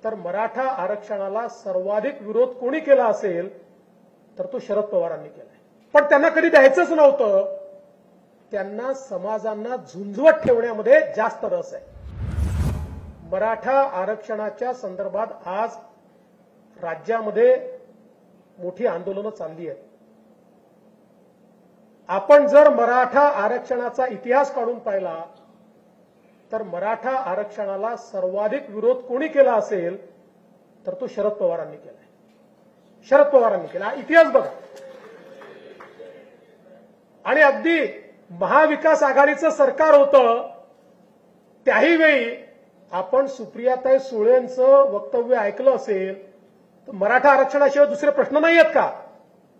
तर मराठा आरक्षणाला सर्वाधिक विरोध कोणी केला असेल तर तो शरद पवारांनी केलाय. पण त्यांना कधी द्यायचंच नव्हतं. त्यांना समाजांना झुंजवत ठेवण्यामध्ये जास्त रस आहे. मराठा आरक्षणाच्या संदर्भात आज राज्यामध्ये मोठी आंदोलनं चालली आहेत. आपण जर मराठा आरक्षणाचा इतिहास काढून पाहिला तर मराठा आरक्षणाला सर्वाधिक विरोध कोणी केला असेल तर तो शरद पवारांनी केलाय. शरद पवारांनी केला. इतिहास बघा. आणि अगदी महाविकास आघाडीचं सरकार होतं त्याही वेळी आपण सुप्रियाताई सुळेंचं वक्तव्य ऐकलं असेल तर मराठा आरक्षणाशिवाय दुसरे प्रश्न नाही आहेत का,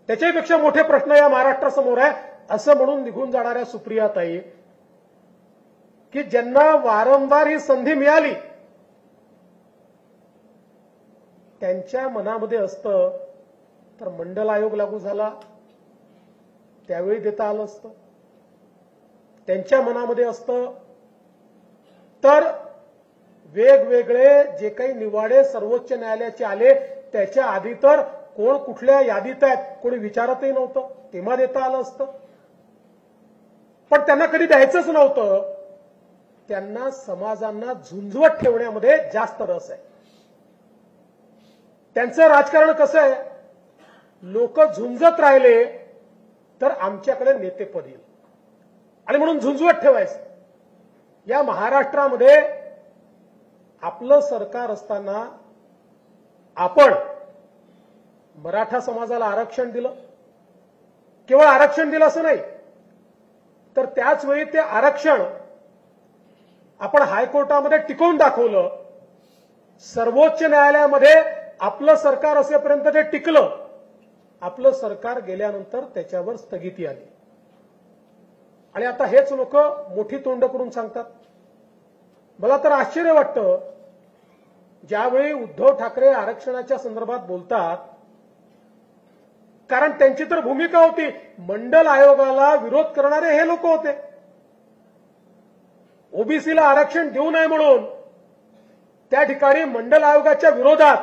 त्याच्यापेक्षा मोठे प्रश्न या महाराष्ट्रासमोर आहे असं म्हणून निघून जाणाऱ्या सुप्रियाताई की ज्यांना वारंवार ही संधी मिळाली त्यांच्या मनामध्ये असतं तर मंडल आयोग लागू झाला त्यावेळी देता आलं असतं. त्यांच्या मनामध्ये असतं तर वेगवेगळे जे काही निवाडे सर्वोच्च न्यायालयाचे आले त्याच्या आधी तर कोण कुठल्या यादीत आहेत कोणी विचारतही नव्हतं, तेव्हा देता आलं असतं. पण त्यांना कधी द्यायचंच नव्हतं. त्यांना समाजांना झुंजवत ठेवण्यामध्ये जास्त रस आहे. त्यांचं राजकारण कसं आहे, लोक झुंजत राहिले तर आमच्याकडे नेतेपद येईल आणि म्हणून झुंजवत ठेवायचं. या महाराष्ट्रामध्ये आपलं सरकार असताना आपण मराठा समाजाला आरक्षण दिलं. केवळ आरक्षण दिलं असं नाही तर त्याच वेळी ते आरक्षण आपण हायकोर्टामध्ये टिकवून दाखवलं. सर्वोच्च न्यायालयामध्ये आपलं सरकार असेपर्यंत ते टिकलं. आपलं सरकार गेल्यानंतर त्याच्यावर स्थगिती आली आणि आता हेच लोक मोठी तोंड करून सांगतात. मला तर आश्चर्य वाटतं ज्यावेळी उद्धव ठाकरे आरक्षणाच्या संदर्भात बोलतात, कारण त्यांची तर भूमिका होती मंडल आयोगाला विरोध करणारे हे लोक होते. ओबीसीला आरक्षण देऊ नये म्हणून त्या ठिकाणी मंडल आयोगाच्या विरोधात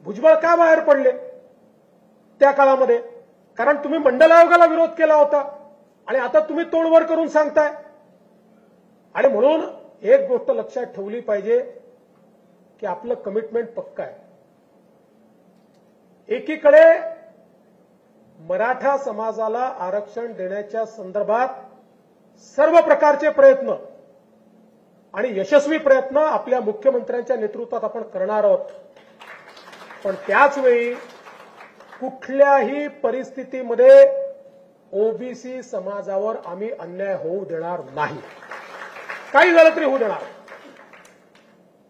भुजबळ का बाहेर पडले त्या काळामध्ये, कारण तुम्ही मंडल आयोगाला विरोध केला होता आणि आता तुम्ही तोंडवर करून सांगताय. आणि म्हणून एक गोष्ट लक्षात ठेवली पाहिजे की आपलं कमिटमेंट पक्का आहे. एकीकडे मराठा समाजाला आरक्षण देण्याच्या संदर्भात सर्व प्रकारचे प्रयत्न आणि यशस्वी प्रयत्न आपल्या मुख्यमंत्र्यांच्या नेतृत्वात आपण करणार आहोत. पण त्याच वेळी कुठल्याही परिस्थितीमध्ये ओबीसी समाजावर आम्ही अन्याय होऊ देणार नाही. काही झालं तरी होऊ देणार.